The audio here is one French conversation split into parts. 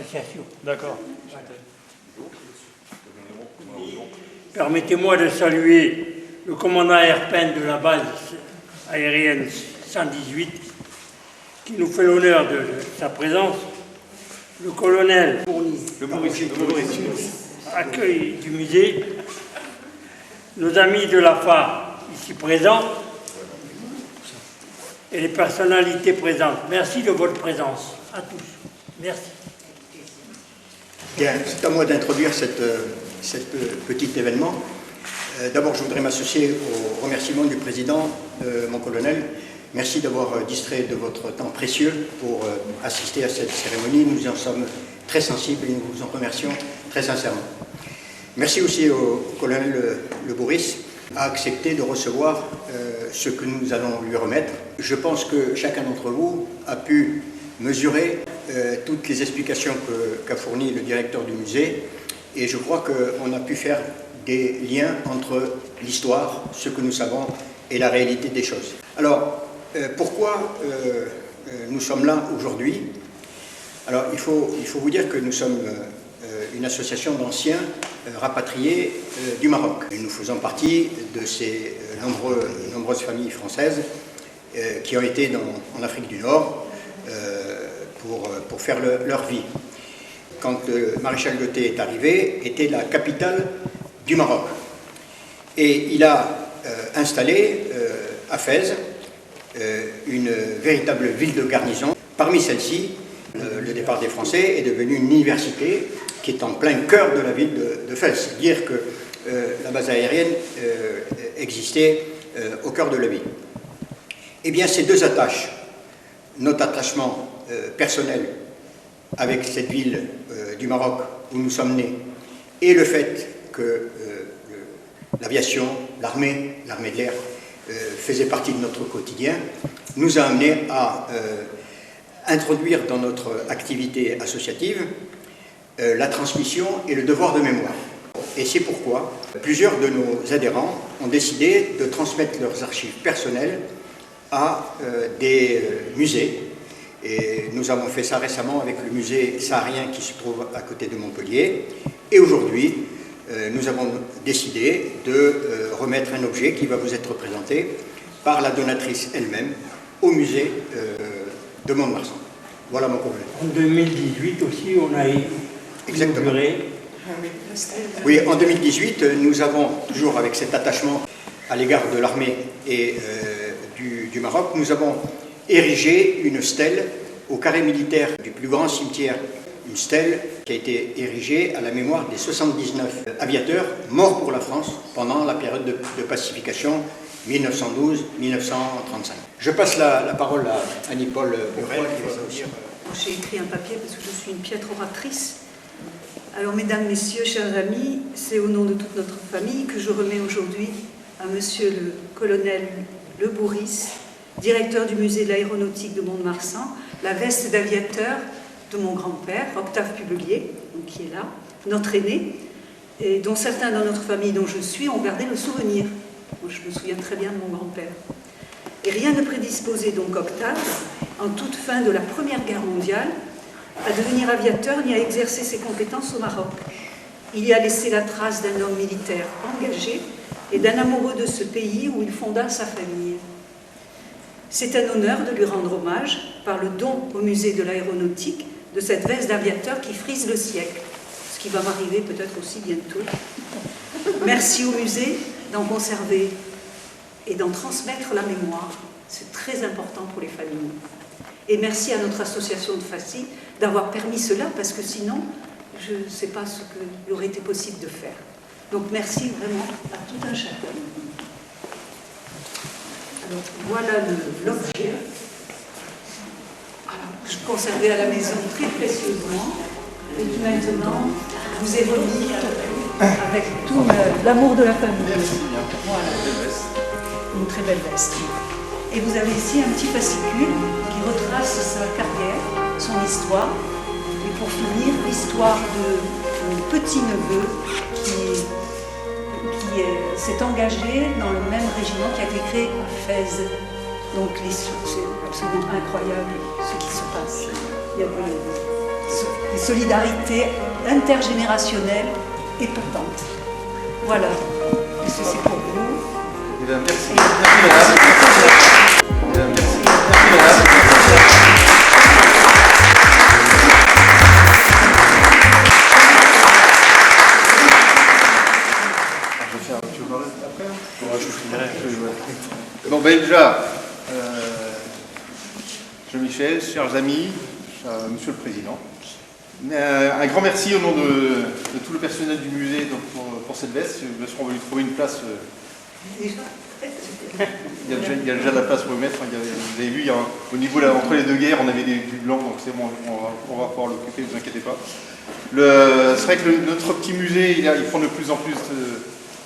appréciation. D'accord. Permettez-moi de saluer le commandant Herpen de la base aérienne 118, qui nous fait l'honneur de sa présence, le colonel Fourny, accueil du musée, nos amis de la FA ici présents, et les personnalités présentes. Merci de votre présence à tous. Merci. Bien, c'est à moi d'introduire ce petit événement. D'abord, je voudrais m'associer au remerciement du président, mon colonel. Merci d'avoir distrait de votre temps précieux pour assister à cette cérémonie. Nous en sommes très sensibles et nous vous en remercions très sincèrement. Merci aussi au colonel Le Bourris a accepté de recevoir ce que nous allons lui remettre. Je pense que chacun d'entre vous a pu mesurer toutes les explications qu'a fournies le directeur du musée, et je crois qu'on a pu faire des liens entre l'histoire, ce que nous savons, et la réalité des choses. Alors, pourquoi nous sommes là aujourd'hui? Alors, il faut vous dire que nous sommes une association d'anciens rapatriés du Maroc. Et nous faisons partie de ces nombreuses familles françaises qui ont été en Afrique du Nord pour faire leur vie. Quand le maréchal Lyoté est arrivé, était la capitale du Maroc. Et il a installé à Fès une véritable ville de garnison. Parmi celles-ci, le départ des Français est devenu une université qui est en plein cœur de la ville de Fès. C'est-à-dire que la base aérienne existait au cœur de la ville. Eh bien, ces deux attaches, notre attachement personnel avec cette ville du Maroc où nous sommes nés, et le fait que l'aviation, l'armée de l'air faisait partie de notre quotidien, nous a amenés à introduire dans notre activité associative la transmission et le devoir de mémoire. Et c'est pourquoi plusieurs de nos adhérents ont décidé de transmettre leurs archives personnelles à des musées. Et nous avons fait ça récemment avec le musée saharien qui se trouve à côté de Montpellier. Et aujourd'hui, nous avons décidé de remettre un objet qui va vous être présenté par la donatrice elle-même au musée de Mont-de-Marsan. Voilà mon problème. En 2018 aussi, on a inauguré. Oui, en 2018, nous avons, toujours avec cet attachement à l'égard de l'armée et du Maroc, nous avons érigé une stèle au carré militaire du plus grand cimetière, une stèle qui a été érigée à la mémoire des 79 aviateurs morts pour la France pendant la période de pacification 1912-1935. Je passe la parole à Annie-Paul Burel qui va vous dire... J'ai écrit un papier parce que je suis une piètre oratrice. Alors, mesdames, messieurs, chers amis, c'est au nom de toute notre famille que je remets aujourd'hui à monsieur le colonel Le Bourris, directeur du musée de l'aéronautique de Mont-de-Marsan, la veste d'aviateur de mon grand-père, Octave Pubelier, qui est là, notre aîné, et dont certains dans notre famille, dont je suis, ont gardé le souvenir. Moi, je me souviens très bien de mon grand-père. Et rien ne prédisposait donc Octave, en toute fin de la Première Guerre mondiale, à devenir aviateur ni à exercer ses compétences au Maroc. Il y a laissé la trace d'un homme militaire engagé et d'un amoureux de ce pays où il fonda sa famille. C'est un honneur de lui rendre hommage par le don au musée de l'aéronautique de cette veste d'aviateur qui frise le siècle, ce qui va m'arriver peut-être aussi bientôt. Merci au musée d'en conserver et d'en transmettre la mémoire. C'est très important pour les familles. Et merci à notre association de FACI d'avoir permis cela, parce que sinon, je ne sais pas ce qu'il aurait été possible de faire. Donc merci vraiment à tout un chacun. Alors voilà l'objet. Je conservais à la maison très précieusement. Et maintenant, vous ai remis avec tout l'amour de la famille. Voilà. Une très belle veste. Et vous avez ici un petit fascicule qui retrace sa carrière, son histoire. Et pour finir, l'histoire de mon petit-neveu qui s'est engagé dans le même régiment qui a été créé à Fès. Donc c'est absolument incroyable ce qui se passe. Il y a une solidarité intergénérationnelle épatante. Voilà, et ceci pour vous. Eh bien, merci. Merci, madame. Eh bien, merci. Merci, madame. Je vais faire, tu veux parler après? Je finirai. Bon, ben déjà, Jean-Michel, chers amis, monsieur le Président, un grand merci au nom de tout le personnel du musée donc pour cette veste. Bien sûr, on va lui trouver une place. Il y a déjà de la place pour le mettre. Vous avez vu, au niveau entre les deux guerres, on avait du blanc, donc c'est bon, on va pouvoir l'occuper, ne vous inquiétez pas. C'est vrai que notre petit musée, il prend de plus en plus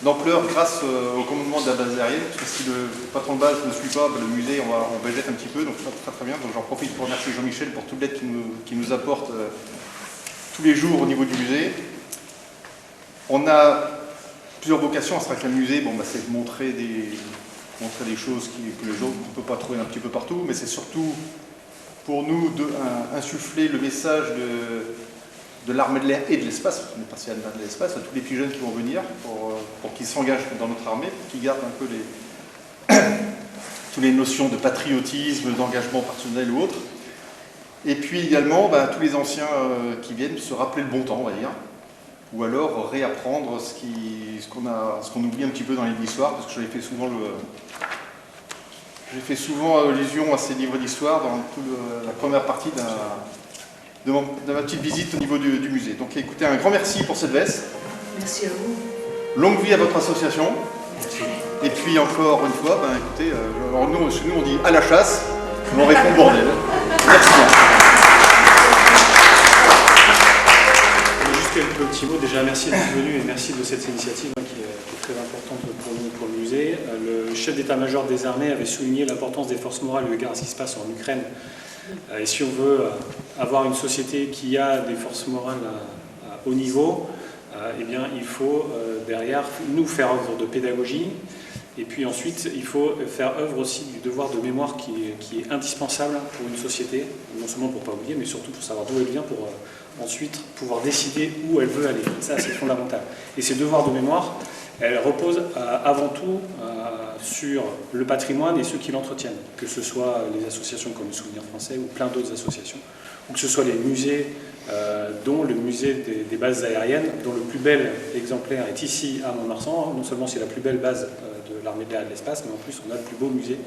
d'ampleur grâce au commandement de la base aérienne. Parce que si le patron de base ne suit pas, le musée, on végète un petit peu, donc très très bien. Donc j'en profite pour remercier Jean-Michel pour toute l'aide qu'il nous apporte tous les jours au niveau du musée. On a plusieurs vocations. C'est vrai que le musée, c'est de montrer des choses que les autres ne peuvent pas trouver un petit peu partout, mais c'est surtout pour nous insuffler le message de l'armée de l'air et de l'espace, on est passé à l'armée de l'espace, à tous les petits jeunes qui vont venir pour qu'ils s'engagent dans notre armée, pour qu'ils gardent un peu toutes les notions de patriotisme, d'engagement personnel ou autre. Et puis également, tous les anciens qui viennent se rappeler le bon temps, on va dire, ou alors réapprendre ce qu'on oublie un petit peu dans les livres d'histoire, parce que j'avais fait souvent allusion à ces livres d'histoire dans la première partie de ma petite visite au niveau du musée. Donc écoutez, un grand merci pour cette veste. Merci à vous. Longue vie à votre association. Merci. Et puis encore une fois, écoutez, chez nous on dit à la chasse, mais on répond bordel. Merci bien. Juste quelques petits mots. Déjà, merci d'être venu et merci de cette initiative qui est très importante pour nous, pour le musée. Le chef d'état-major des armées avait souligné l'importance des forces morales eu égard à ce qui se passe en Ukraine. Et si on veut avoir une société qui a des forces morales à haut niveau, eh bien, il faut derrière nous faire œuvre de pédagogie. Et puis ensuite, il faut faire œuvre aussi du devoir de mémoire qui est indispensable pour une société, non seulement pour ne pas oublier, mais surtout pour savoir d'où elle vient, pour ensuite pouvoir décider où elle veut aller. Ça, c'est fondamental. Et ces devoirs de mémoire, elles reposent avant tout sur le patrimoine et ceux qui l'entretiennent, que ce soit les associations comme le Souvenir Français ou plein d'autres associations, ou que ce soit les musées, dont le musée des bases aériennes, dont le plus bel exemplaire est ici à Mont-de-Marsan. Non seulement c'est la plus belle base de l'armée de l'air et de l'espace, mais en plus on a le plus beau musée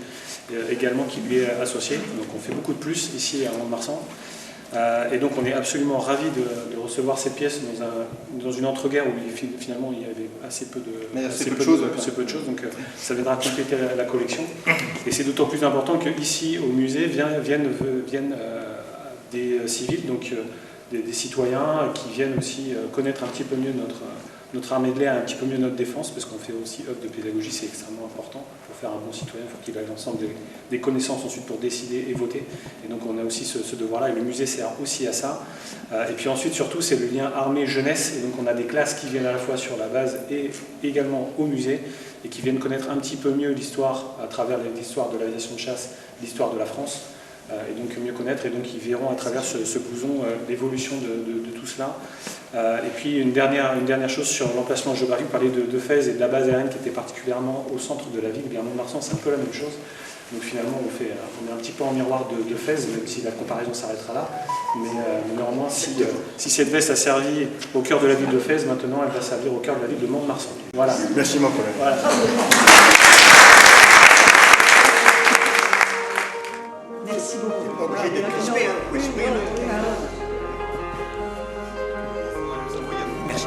également qui lui est associé. Donc on fait beaucoup de plus ici à Mont-de-Marsan. Et donc on est absolument ravis de recevoir ces pièces dans une entre-guerre où finalement il y avait assez peu de choses, donc ça viendra compléter la collection. Et c'est d'autant plus important qu'ici au musée viennent des civils, donc des citoyens qui viennent aussi connaître un petit peu mieux notre armée de l'air, un petit peu mieux notre défense, parce qu'on fait aussi œuvre de pédagogie, c'est extrêmement important. Pour faire un bon citoyen, il faut qu'il ait l'ensemble des connaissances ensuite pour décider et voter. Et donc on a aussi ce devoir-là, et le musée sert aussi à ça. Et puis ensuite, surtout, c'est le lien armée-jeunesse, et donc on a des classes qui viennent à la fois sur la base et également au musée, et qui viennent connaître un petit peu mieux l'histoire, à travers l'histoire de l'aviation de chasse, l'histoire de la France, et donc mieux connaître, et donc ils verront à travers ce blouson l'évolution de tout cela. Et puis une dernière chose sur l'emplacement géographique, parler de Fès et de la base aérienne qui était particulièrement au centre de la ville. Bien Mont-de-Marsan, c'est un peu la même chose. Donc finalement on est un petit peu en miroir de Fès, même si la comparaison s'arrêtera là. Mais néanmoins, si cette veste a servi au cœur de la ville de Fès, maintenant elle va servir au cœur de la ville de Mont-de-Marsan. Voilà. Merci mon collègue. Voilà. Merci beaucoup. Pas obligé d'être crispé, hein. Faut exprimer. Merci.